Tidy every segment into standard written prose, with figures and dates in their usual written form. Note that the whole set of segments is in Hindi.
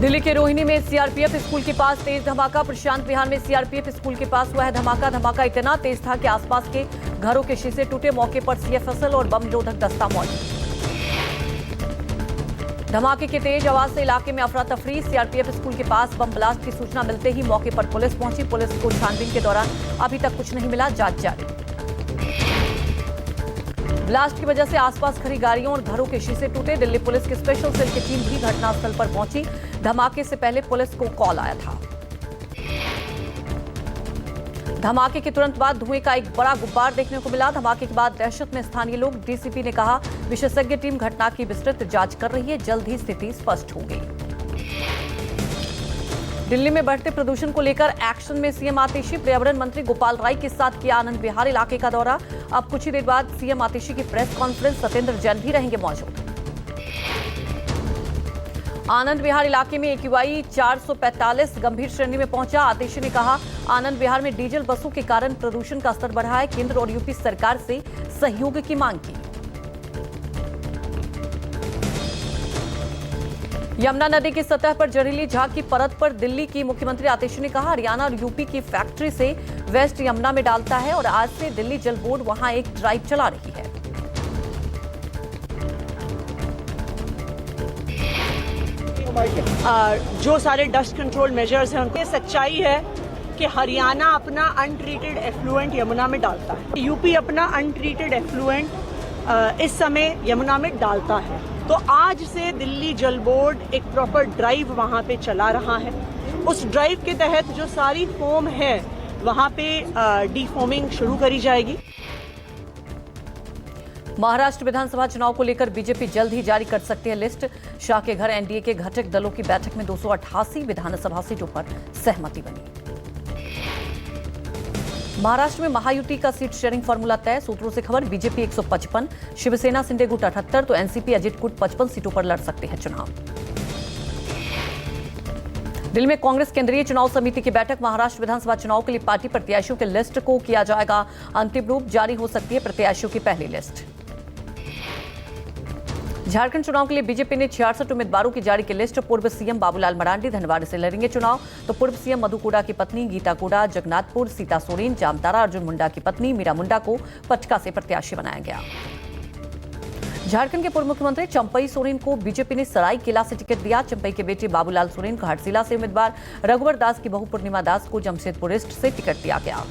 दिल्ली के रोहिणी में सीआरपीएफ स्कूल के पास तेज धमाका। प्रशांत विहार में सीआरपीएफ स्कूल के पास हुआ है धमाका। धमाका इतना तेज था कि आसपास के घरों के शीशे टूटे। मौके पर सीएफएसएल और बम निरोधक दस्ता मौजूद। धमाके की तेज आवाज से इलाके में अफरा तफरी। सीआरपीएफ स्कूल के पास बम ब्लास्ट की सूचना मिलते ही मौके पर पुलिस पहुंची। पुलिस को छानबीन के दौरान अभी तक कुछ नहीं मिला, जांच जारी। ब्लास्ट की वजह से आसपास खड़ी गाड़ियों और घरों के शीशे टूटे। दिल्ली पुलिस की स्पेशल सेल की टीम भी घटनास्थल पर पहुंची। धमाके से पहले पुलिस को कॉल आया था। धमाके के तुरंत बाद धुएं का एक बड़ा गुब्बार देखने को मिला। धमाके के बाद दहशत में स्थानीय लोग। डीसीपी ने कहा, विशेषज्ञ टीम घटना की विस्तृत जांच कर रही है, जल्द ही स्थिति स्पष्ट होगी। दिल्ली में बढ़ते प्रदूषण को लेकर एक्शन में सीएम आतिशी। पर्यावरण मंत्री गोपाल राय के साथ किया आनंद विहार इलाके का दौरा। अब कुछ ही देर बाद सीएम आतिशी की प्रेस कॉन्फ्रेंस। सत्येंद्र जैन भी रहेंगे मौजूद। आनंद विहार इलाके में AQI 445 गंभीर श्रेणी में पहुंचा। आतिशी ने कहा, आनंद विहार में डीजल बसों के कारण प्रदूषण का स्तर बढ़ा है। केंद्र और यूपी सरकार से सहयोग की मांग की। यमुना नदी की सतह पर जहरीली झाग की परत पर दिल्ली की मुख्यमंत्री आतिशी ने कहा, हरियाणा और यूपी की फैक्ट्री से वेस्ट यमुना में डालता है और आज से दिल्ली जल बोर्ड वहां एक ड्राइव चला रही है। जो सारे डस्ट कंट्रोल मेजर्स हैं उनकी सच्चाई है कि हरियाणा अपना अनट्रीटेड एफ्लुएंट यमुना में डालता है, यूपी अपना अनट्रीटेड एफ्लुएंट इस समय यमुना में डालता है। तो आज से दिल्ली जल बोर्ड एक प्रॉपर ड्राइव वहां पे चला रहा है। उस ड्राइव के तहत जो सारी फोम है वहां पे डीफोमिंग शुरू करी जाएगी। महाराष्ट्र विधानसभा चुनाव को लेकर बीजेपी जल्द ही जारी कर सकती है लिस्ट। शाह के घर एनडीए के घटक दलों की बैठक में 288 विधानसभा सीटों पर सहमति बनी। महाराष्ट्र में महायुति का सीट शेयरिंग फॉर्मूला तय। सूत्रों से खबर, बीजेपी 155, शिवसेना शिंदे गुट 78 तो एनसीपी अजित गुट 55 सीटों पर लड़ सकते हैं चुनाव। दिल्ली में कांग्रेस केंद्रीय चुनाव समिति की बैठक। महाराष्ट्र विधानसभा चुनाव के लिए पार्टी प्रत्याशियों के लिस्ट को किया जाएगा अंतिम रूप। जारी हो सकती है प्रत्याशियों की पहली लिस्ट। झारखंड चुनाव के लिए बीजेपी ने 66 उम्मीदवारों की जारी की लिस्ट। पूर्व सीएम बाबूलाल मरांडी धनबाद से लड़ेंगे चुनाव, तो पूर्व सीएम मधु कोड़ा की पत्नी गीता कोड़ा जगन्नाथपुर, सीता सोरेन जामताड़ा, अर्जुन मुंडा की पत्नी मीरा मुंडा को पटका से प्रत्याशी बनाया गया। झारखंड के पूर्व मुख्यमंत्री चंपई सोरेन को बीजेपी ने सरायकेला से टिकट दिया। चंपई के बेटे बाबूलाल सोरेन को हटसिला से उम्मीदवार रघुवर दास की बहू पूर्णिमा दास को जमशेदपुर ईस्ट से टिकट दिया गया।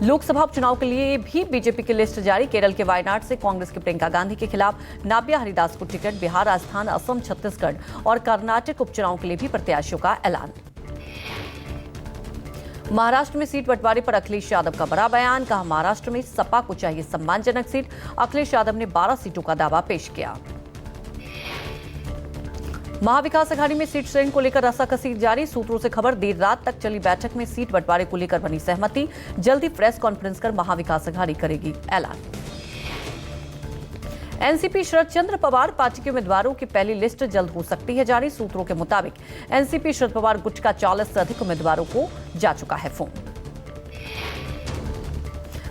लोकसभा उपचुनाव के लिए भी बीजेपी की लिस्ट जारी। केरल के वायनाड से कांग्रेस की प्रियंका गांधी के खिलाफ नाबिया हरिदास को टिकट। बिहार, राजस्थान, असम, छत्तीसगढ़ और कर्नाटक उपचुनाव के लिए भी प्रत्याशियों का ऐलान। महाराष्ट्र में सीट बंटवारे पर अखिलेश यादव का बड़ा बयान। कहा, महाराष्ट्र में सपा को चाहिए सम्मानजनक सीट। अखिलेश यादव ने 12 सीटों का दावा पेश किया। महाविकास अघाड़ी में सीट शेयरिंग को लेकर रस्साकसी जारी। सूत्रों से खबर, देर रात तक चली बैठक में सीट बंटवारे को लेकर बनी सहमति। जल्दी प्रेस कॉन्फ्रेंस कर महाविकास अघाड़ी करेगी ऐलान। एनसीपी शरद चंद्र पवार पार्टी के उम्मीदवारों की पहली लिस्ट जल्द हो सकती है जारी। सूत्रों के मुताबिक एनसीपी शरद पवार गुट का 40 से अधिक उम्मीदवारों को जा चुका है फोन।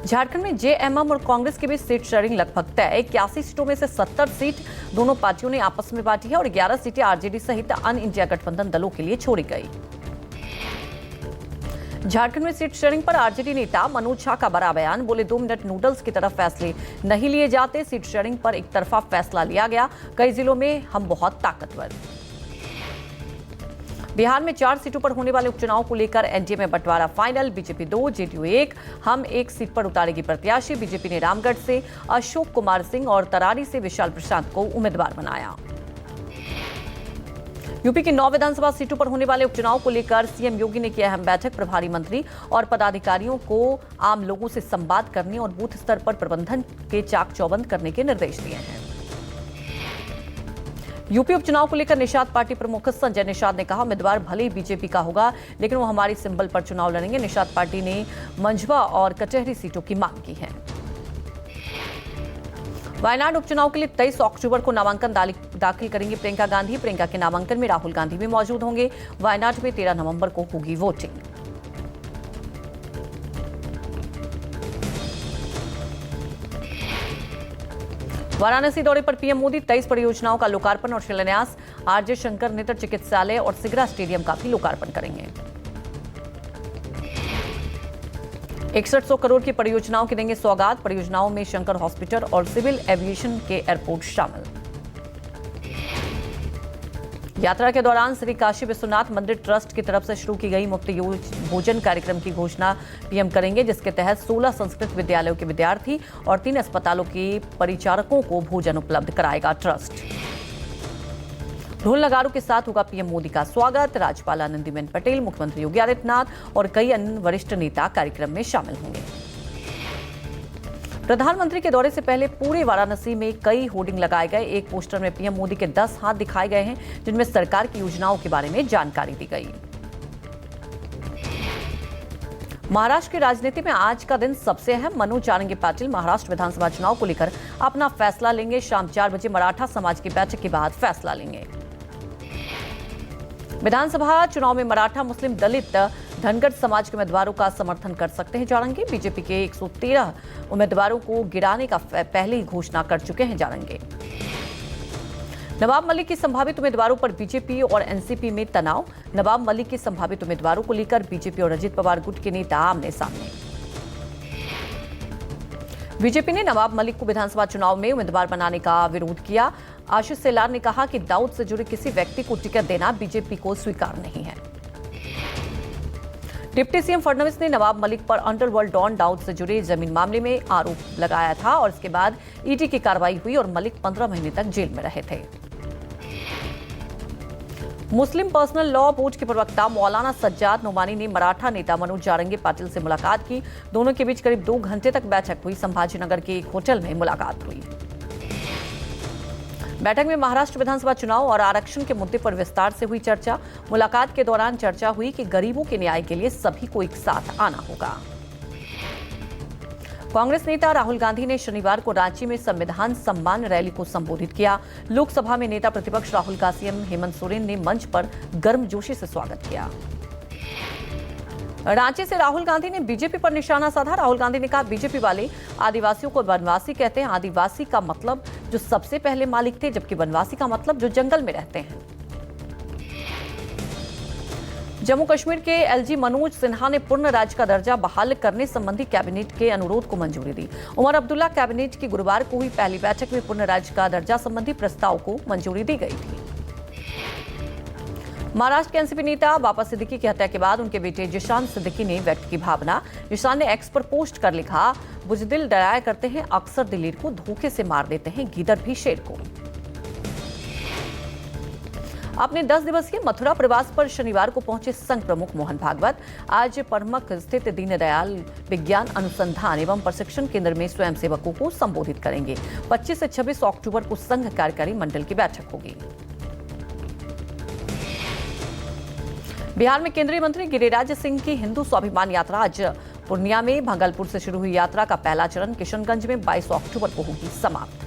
झारखंड में जेएमएम और कांग्रेस के बीच सीट शेयरिंग लगभग तय। 81 सीटों में से 70 सीट दोनों पार्टियों ने आपस में बांटी है और 11 सीटें आरजेडी सहित अन्य इंडिया गठबंधन दलों के लिए छोड़ी गई। झारखंड में सीट शेयरिंग पर आरजेडी नेता मनोज झा का बड़ा बयान। बोले, 2 मिनट नूडल्स की तरफ फैसले नहीं लिए जाते। सीट शेयरिंग पर एक तरफा फैसला लिया गया। कई जिलों में हम बहुत ताकतवर। बिहार में 4 सीटों पर होने वाले उपचुनाव को लेकर एनडीए में बंटवारा फाइनल। बीजेपी 2, जेडीयू 1, हम 1 सीट पर उतारेगी प्रत्याशी। बीजेपी ने रामगढ़ से अशोक कुमार सिंह और तरारी से विशाल प्रशांत को उम्मीदवार बनाया। यूपी की 9 विधानसभा सीटों पर होने वाले उपचुनाव को लेकर सीएम योगी ने किया अहम बैठक। प्रभारी मंत्री और पदाधिकारियों को आम लोगों से संवाद करने और बूथ स्तर पर प्रबंधन के चाक चौबंद करने के निर्देश दिए हैं। यूपी उपचुनाव को लेकर निषाद पार्टी प्रमुख संजय निषाद ने कहा, उम्मीदवार भले ही बीजेपी का होगा लेकिन वो हमारी सिंबल पर चुनाव लड़ेंगे। निषाद पार्टी ने मंझवा और कचहरी सीटों की मांग की है। वायनाड उपचुनाव के लिए 23 अक्टूबर को नामांकन दाखिल करेंगी प्रियंका गांधी। प्रियंका के नामांकन में राहुल गांधी भी मौजूद होंगे। वायनाड में 13 नवंबर को होगी वोटिंग। वाराणसी दौरे पर पीएम मोदी 23 परियोजनाओं का लोकार्पण और शिलान्यास। आरजे शंकर नेत्र चिकित्सालय और सिगरा स्टेडियम का भी लोकार्पण करेंगे। 6100 करोड़ की परियोजनाओं की देंगे सौगात। परियोजनाओं में शंकर हॉस्पिटल और सिविल एविएशन के एयरपोर्ट शामिल। यात्रा के दौरान श्री काशी विश्वनाथ मंदिर ट्रस्ट की तरफ से शुरू की गई मुफ्त भोजन कार्यक्रम की घोषणा पीएम करेंगे, जिसके तहत 16 संस्कृत विद्यालयों के विद्यार्थी और 3 अस्पतालों के परिचारकों को भोजन उपलब्ध कराएगा ट्रस्ट। ढोल नगारों के साथ होगा पीएम मोदी का स्वागत। राज्यपाल आनंदीबेन पटेल, मुख्यमंत्री योगी आदित्यनाथ और कई अन्य वरिष्ठ नेता कार्यक्रम में शामिल होंगे। प्रधानमंत्री के दौरे से पहले पूरे वाराणसी में कई होर्डिंग लगाए गए। एक पोस्टर में पीएम मोदी के 10 हाथ दिखाए गए हैं, जिनमें सरकार की योजनाओं के बारे में जानकारी दी गई। महाराष्ट्र की राजनीति में आज का दिन सबसे अहम। मनोज जारंगी पाटिल महाराष्ट्र विधानसभा चुनाव को लेकर अपना फैसला लेंगे। शाम 4 बजे मराठा समाज की बैठक के बाद फैसला लेंगे। विधानसभा चुनाव में मराठा, मुस्लिम, दलित, धनगर समाज के उम्मीदवारों का समर्थन कर सकते हैं जारंगी। बीजेपी के 113 उम्मीदवारों को गिराने का पहले ही घोषणा कर चुके हैं जारंगी। नवाब मलिक की संभावित उम्मीदवारों पर बीजेपी और एनसीपी में तनाव। नवाब मलिक की संभावित उम्मीदवारों को लेकर बीजेपी और अजित पवार गुट के नेता आमने सामने। बीजेपी ने नवाब मलिक को विधानसभा चुनाव में उम्मीदवार बनाने का विरोध किया। आशीष सेलार ने कहा कि दाऊद से जुड़े किसी व्यक्ति को टिकट देना बीजेपी को स्वीकार नहीं है। डिप्टी सीएम फडणवीस ने नवाब मलिक पर अंडरवर्ल्ड डॉन दाऊद से जुड़े जमीन मामले में आरोप लगाया था और इसके बाद ईडी की कार्रवाई हुई और मलिक 15 महीने तक जेल में रहे थे। मुस्लिम पर्सनल लॉ बोर्ड के प्रवक्ता मौलाना सज्जाद नोमानी ने मराठा नेता मनोज जारंगी पाटिल से मुलाकात की। दोनों के बीच करीब 2 घंटे तक बैठक हुई। संभाजीनगर के एक होटल में मुलाकात हुई। बैठक में महाराष्ट्र विधानसभा चुनाव और आरक्षण के मुद्दे पर विस्तार से हुई चर्चा। मुलाकात के दौरान चर्चा हुई कि गरीबों के न्याय के लिए सभी को एक साथ आना होगा। कांग्रेस नेता राहुल गांधी ने शनिवार को रांची में संविधान सम्मान रैली को संबोधित किया। लोकसभा में नेता प्रतिपक्ष राहुल का सीएम हेमंत सोरेन ने मंच पर गर्मजोशी से स्वागत किया। रांची से राहुल गांधी ने बीजेपी पर निशाना साधा। राहुल गांधी ने कहा, बीजेपी वाले आदिवासियों को वनवासी कहते हैं। आदिवासी का मतलब जो सबसे पहले मालिक थे, जबकि वनवासी का मतलब जो जंगल में रहते हैं। जम्मू कश्मीर के एलजी मनोज सिन्हा ने पूर्ण राज्य का दर्जा बहाल करने संबंधी कैबिनेट के अनुरोध को मंजूरी दी। उमर अब्दुल्ला कैबिनेट की गुरुवार को हुई पहली बैठक में पूर्ण राज्य का दर्जा संबंधी प्रस्ताव को मंजूरी दी गई थी। महाराष्ट्र के एनसीपी नेता बाबा सिद्दीकी की हत्या के बाद उनके बेटे जिशान सिद्दीकी ने व्यक्त की भावना। जिशान ने एक्स पर पोस्ट कर लिखा, बुजदिल डराया करते हैं, अक्सर दिलीर को धोखे से मार देते हैं, गीदड़ भी शेर को। अपने 10 दिवसीय मथुरा प्रवास पर शनिवार को पहुंचे संघ प्रमुख मोहन भागवत आज परमख स्थित दीनदयाल विज्ञान अनुसंधान एवं प्रशिक्षण केंद्र में स्वयंसेवकों को संबोधित करेंगे। 25 से 26 अक्टूबर को संघ कार्यकारी मंडल की बैठक होगी। बिहार में केंद्रीय मंत्री गिरिराज सिंह की हिंदू स्वाभिमान यात्रा आज पूर्णिया में भागलपुर से शुरू हुई यात्रा का पहला चरण किशनगंज में 22 अक्टूबर को होगी समाप्त।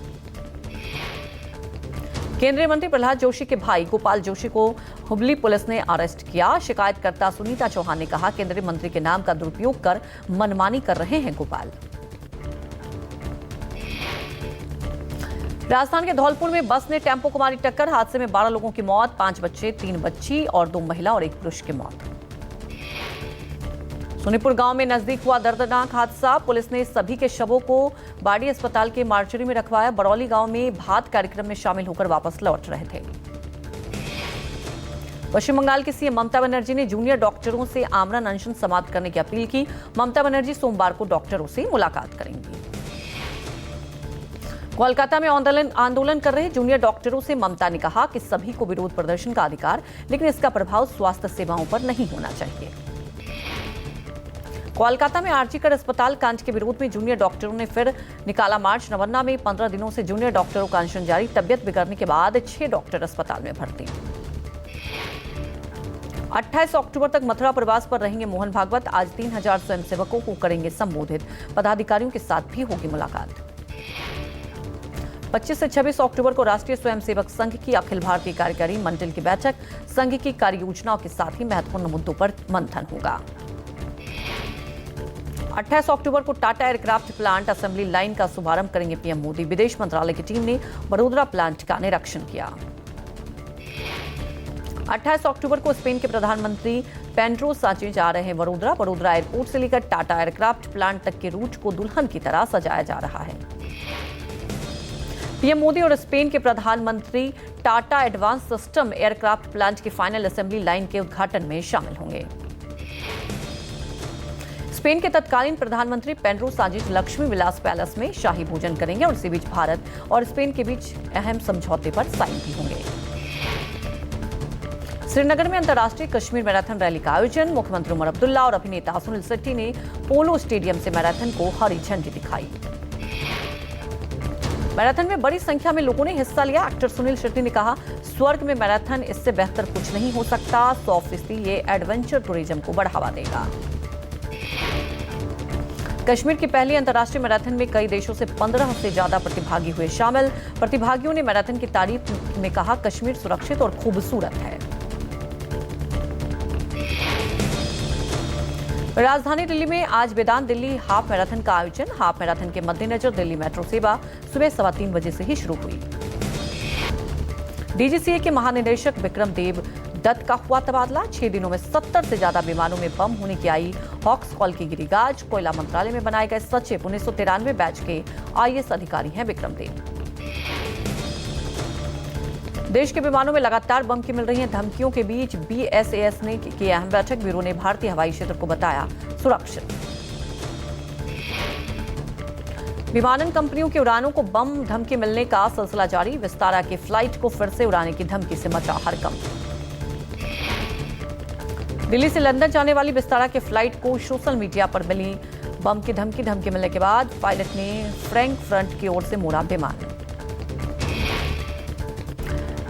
केंद्रीय मंत्री प्रहलाद जोशी के भाई गोपाल जोशी को हुबली पुलिस ने अरेस्ट किया। शिकायतकर्ता सुनीता चौहान ने कहा, केंद्रीय मंत्री के नाम का दुरुपयोग कर मनमानी कर रहे हैं गोपाल। राजस्थान के धौलपुर में बस ने टेम्पो को मारी टक्कर। हादसे में 12 लोगों की मौत, 5 बच्चे, 3 बच्ची और 2 महिला और 1 पुरुष की मौत। सोनीपुर गांव में नजदीक हुआ दर्दनाक हादसा। पुलिस ने सभी के शवों को बाड़ी अस्पताल के मार्चरी में रखवाया। बरौली गांव में भात कार्यक्रम में शामिल होकर वापस लौट रहे थे। पश्चिम बंगाल की सीएम ममता बनर्जी ने जूनियर डॉक्टरों से आमरण अनशन समाप्त करने की अपील की। ममता बनर्जी सोमवार को डॉक्टरों से मुलाकात करेंगी। कोलकाता में आंदोलन कर रहे जूनियर डॉक्टरों से ममता ने कहा कि सभी को विरोध प्रदर्शन का अधिकार, लेकिन इसका प्रभाव स्वास्थ्य सेवाओं पर नहीं होना चाहिए। कोलकाता में आरजीकर अस्पताल कांड के विरोध में जूनियर डॉक्टरों ने फिर निकाला मार्च। नवन्ना में 15 दिनों से जूनियर डॉक्टरों का अनशन जारी। तबियत बिगड़ने के बाद 6 डॉक्टर अस्पताल में भर्ती। 28 अक्टूबर तक मथुरा प्रवास पर रहेंगे मोहन भागवत। आज 3000 स्वयंसेवकों को करेंगे संबोधित। पदाधिकारियों के साथ भी होगी मुलाकात। 25 से 26 अक्टूबर को राष्ट्रीय स्वयंसेवक संघ की अखिल भारतीय कार्यकारी मंडल की बैठक। संघ की कार्य योजनाओं के साथ ही महत्वपूर्ण मुद्दों पर मंथन होगा। 28 अक्टूबर को Tata aircraft plant assembly line का शुभारंभ करेंगे पीएम मोदी। विदेश मंत्रालय की टीम ने बड़ोदरा प्लांट का निरीक्षण किया। 28 अक्टूबर को स्पेन के प्रधानमंत्री पेड्रो साnchez जा रहे हैं वडोदरा एयरपोर्ट से लेकर टाटा एयरक्राफ्ट प्लांट तक के रूट को दुल्हन की तरह सजाया जा रहा है। पीएम मोदी और स्पेन के प्रधानमंत्री Tata advance system aircraft plant की फाइनल असेंबली लाइन के उद्घाटन में शामिल होंगे। स्पेन के तत्कालीन प्रधानमंत्री पेड्रो साnchez लक्ष्मी विलास पैलेस में शाही भोजन करेंगे और इसी बीच भारत और स्पेन के बीच अहम समझौते पर साइन भी होंगे। श्रीनगर में अंतर्राष्ट्रीय कश्मीर मैराथन रैली का आयोजन, मुख्यमंत्री उमर अब्दुल्ला और अभिनेता सुनील शेट्टी ने पोलो स्टेडियम से मैराथन को हरी झंडी दिखाई। मैराथन में बड़ी संख्या में लोगों ने हिस्सा लिया। एक्टर सुनील शेट्टी ने कहा, स्वर्ग में मैराथन इससे बेहतर कुछ नहीं हो सकता। 100% ये एडवेंचर टूरिज्म को बढ़ावा देगा। कश्मीर की पहली अंतर्राष्ट्रीय मैराथन में कई देशों से 15 से ज्यादा प्रतिभागी हुए शामिल। प्रतिभागियों ने मैराथन की तारीफ में कहा, कश्मीर सुरक्षित और खूबसूरत है। राजधानी दिल्ली में आज वेदांत दिल्ली हाफ मैराथन का आयोजन। हाफ मैराथन के मद्देनजर दिल्ली मेट्रो सेवा सुबह 3:15 बजे से ही शुरू हुई। डीजीसीए के महानिदेशक विक्रम देव दत्त का हुआ तबादला। 6 दिनों में 70 से ज्यादा विमानों में बम होने की आई हॉक्स कॉल की गिरी गाज। कोयला मंत्रालय में बनाए गए सचिव 1993 बैच के आईएएस अधिकारी हैं विक्रम देव। देश के विमानों में लगातार बम की मिल रही हैं धमकियों के बीच बीएसएस ने की अहम बैठक। ब्यूरो ने भारतीय हवाई क्षेत्र को बताया सुरक्षित। विमानन कंपनियों की उड़ानों को बम धमकी मिलने का सिलसिला जारी। विस्तारा के फ्लाइट को फिर से उड़ाने की धमकी से मचा हड़कंप। दिल्ली से लंदन जाने वाली विस्तारा के फ्लाइट को सोशल मीडिया पर मिली बम की धमकी मिलने के बाद पायलट ने फ्रैंकफर्ट की ओर से मोड़ा विमान।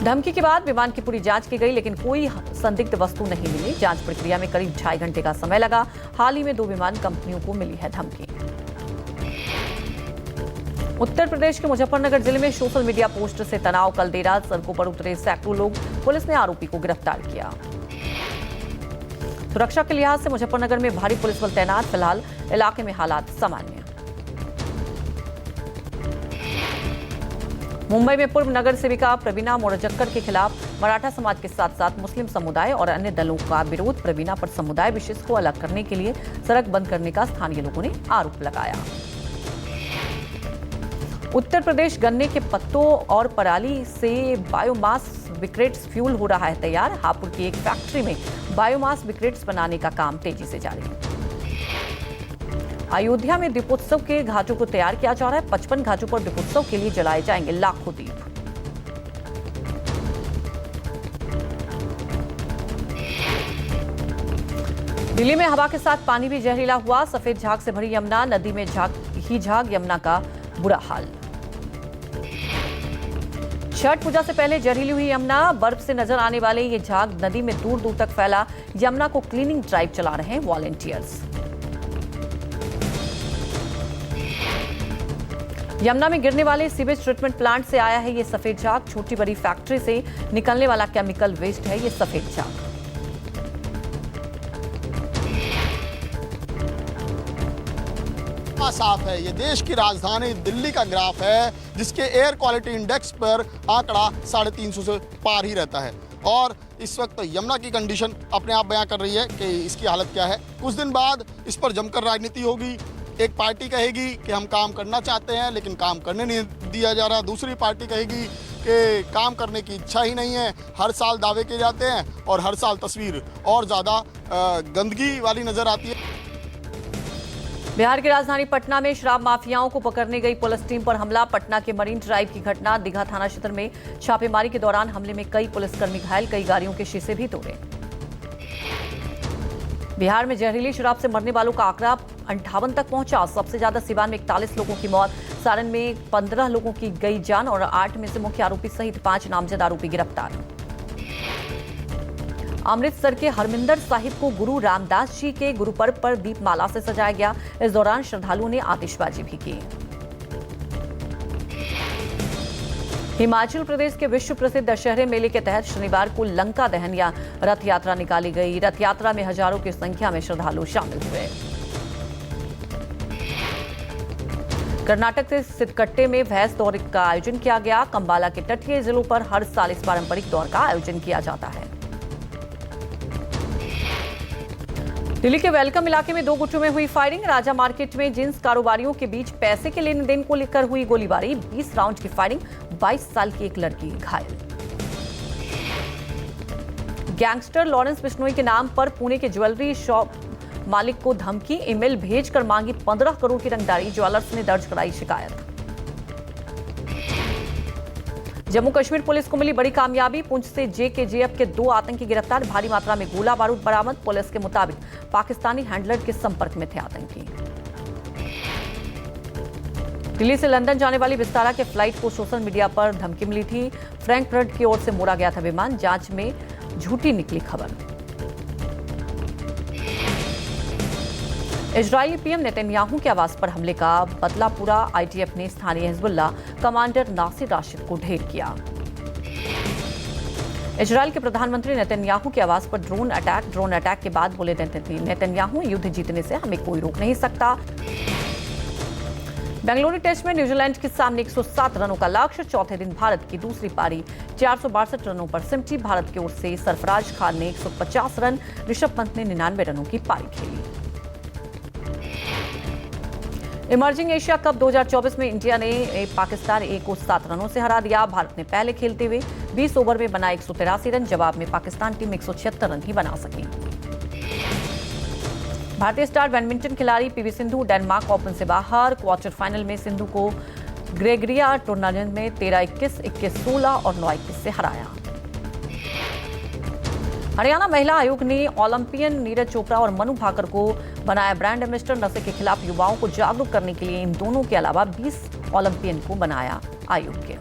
धमकी के बाद विमान की पूरी जांच की गई, लेकिन कोई संदिग्ध वस्तु नहीं मिली। जांच प्रक्रिया में करीब 2.5 घंटे का समय लगा। हाल ही में 2 विमान कंपनियों को मिली है धमकी। उत्तर प्रदेश के मुजफ्फरनगर जिले में सोशल मीडिया पोस्ट से तनाव। कल देर रात सड़कों पर उतरे सैकड़ों लोग। पुलिस ने आरोपी को गिरफ्तार किया। सुरक्षा के लिहाज से मुजफ्फरनगर में भारी पुलिस बल तैनात। फिलहाल इलाके में हालात सामान्य। मुंबई में पूर्व नगर सेविका प्रवीणा मोरजक्कर के खिलाफ मराठा समाज के साथ साथ मुस्लिम समुदाय और अन्य दलों का विरोध। प्रवीणा पर समुदाय विशेष को अलग करने के लिए सड़क बंद करने का स्थानीय लोगों ने आरोप लगाया। उत्तर प्रदेश गन्ने के पत्तों और पराली से बायोमास ब्रिकेट्स फ्यूल हो रहा है तैयार। हापुड़ की एक फैक्ट्री में बायोमास ब्रिकेट्स बनाने का काम तेजी से जारी है। अयोध्या में दीपोत्सव के घाटों को तैयार किया जा रहा है। 55 घाटों पर दीपोत्सव के लिए जलाए जाएंगे लाखों दीप। दिल्ली में हवा के साथ पानी भी जहरीला हुआ। सफेद झाग से भरी यमुना, नदी में झाग यमुना का बुरा हाल। छठ पूजा से पहले जहरीली हुई यमुना। बर्फ से नजर आने वाले ये झाग नदी में दूर दूर तक फैला। यमुना को क्लीनिंग ड्राइव चला रहे हैं वॉलंटियर्स। यमुना में गिरने वाले सीवेज ट्रीटमेंट प्लांट से आया है ये सफेद झाग। छोटी बड़ी फैक्ट्री से निकलने वाला केमिकल वेस्ट है ये सफेद झाग। साफ है। ये देश की राजधानी दिल्ली का ग्राफ है, जिसके एयर क्वालिटी इंडेक्स पर आंकड़ा 350 से पार ही रहता है। और इस वक्त यमुना की कंडीशन अपने आप बयां कर रही है कि इसकी हालत क्या है। कुछ दिन बाद इस पर जमकर राजनीति होगी। एक पार्टी कहेगी कि हम काम करना चाहते हैं लेकिन काम करने नहीं दिया जा रहा। दूसरी पार्टी कहेगी कि काम करने की इच्छा ही नहीं है। हर साल दावे किए जाते हैं और हर साल तस्वीर और ज़्यादा गंदगी वाली नज़र आती है। बिहार की राजधानी पटना में शराब माफियाओं को पकड़ने गई पुलिस टीम पर हमला। पटना के मरीन ड्राइव की घटना। दीघा थाना क्षेत्र में छापेमारी के दौरान हमले में कई पुलिसकर्मी घायल, कई गाड़ियों के शीशे भी तोड़े। बिहार में जहरीली शराब से मरने वालों का आंकड़ा 58 तक पहुंचा। सबसे ज्यादा सीवान में 41 लोगों की मौत, सारण में 15 लोगों की गई जान और 8 में से मुख्य आरोपी सहित 5 नामजद आरोपी गिरफ्तार। अमृतसर के हरमिंदर साहिब को गुरु रामदास जी के गुरुपर्व पर दीपमाला से सजाया गया। इस दौरान श्रद्धालुओं ने आतिशबाजी भी की। हिमाचल प्रदेश के विश्व प्रसिद्ध दशहरे मेले के तहत शनिवार को लंका दहन या रथ यात्रा निकाली गई। रथ यात्रा में हजारों की संख्या में श्रद्धालु शामिल हुए। कर्नाटक के सिद्धकट्टे में भैंस दौड़ का आयोजन किया गया। कंबाला के तटीय जिलों पर हर साल इस पारंपरिक दौड़ का आयोजन किया जाता है। दिल्ली के वेलकम इलाके में 2 गुटों में हुई फायरिंग। राजा मार्केट में जिन्स कारोबारियों के बीच पैसे के लेन देन को लेकर हुई गोलीबारी। 20 राउंड की फायरिंग, 22 साल की एक लड़की घायल। गैंगस्टर लॉरेंस बिश्नोई के नाम पर पुणे के ज्वेलरी शॉप मालिक को धमकी, ईमेल भेजकर मांगी 15 करोड़ की रंगदारी। ज्वेलर्स ने दर्ज कराई शिकायत। जम्मू कश्मीर पुलिस को मिली बड़ी कामयाबी। पुंछ से जेकेजेएफ के 2 आतंकी गिरफ्तार। भारी मात्रा में गोला बारूद बरामद। पुलिस के मुताबिक पाकिस्तानी हैंडलर के संपर्क में थे आतंकी। दिल्ली से लंदन जाने वाली विस्तारा के फ्लाइट को सोशल मीडिया पर धमकी मिली थी। फ्रैंकफर्ट की ओर से मोड़ा गया था विमान। जांच में झूठी निकली खबर। इजरायली पीएम नेतन्याहू के आवास पर हमले का बदला पूरा। आईटीएफ ने स्थानीय हिजबुल्लाह कमांडर नासिर राशिद को ढेर किया। इजरायल के प्रधानमंत्री नेतन्याहू के आवास पर ड्रोन अटैक के बाद बोले नेतन्याहू, युद्ध जीतने से हमें कोई रोक नहीं सकता। बेंगलुरु टेस्ट में न्यूजीलैंड के सामने 107 रनों का लक्ष्य। चौथे दिन भारत की दूसरी पारी 462 रनों पर सिमटी। भारत की ओर से सरफराज खान ने 150 रन, ऋषभ पंत ने 99 रनों की पारी खेली। इमर्जिंग एशिया कप 2024 में इंडिया ने पाकिस्तान ए को 7 रनों से हरा दिया। भारत ने पहले खेलते हुए 20 ओवर में बनाए 183 रन। जवाब में पाकिस्तान टीम 176 रन ही बना सकी। भारतीय स्टार बैडमिंटन खिलाड़ी पीवी सिंधु डेनमार्क ओपन से बाहर। क्वार्टर फाइनल में सिंधु को ग्रेगरिया टूर्नामेंट में 13-21, 21-16 और 9-21 से हराया। हरियाणा महिला आयोग ने ओलंपियन नीरज चोपड़ा और मनु भाकर को बनाया ब्रांड एम्बेसडर। नशे के खिलाफ युवाओं को जागरूक करने के लिए इन दोनों के अलावा 20 ओलंपियन को बनाया आयोग के।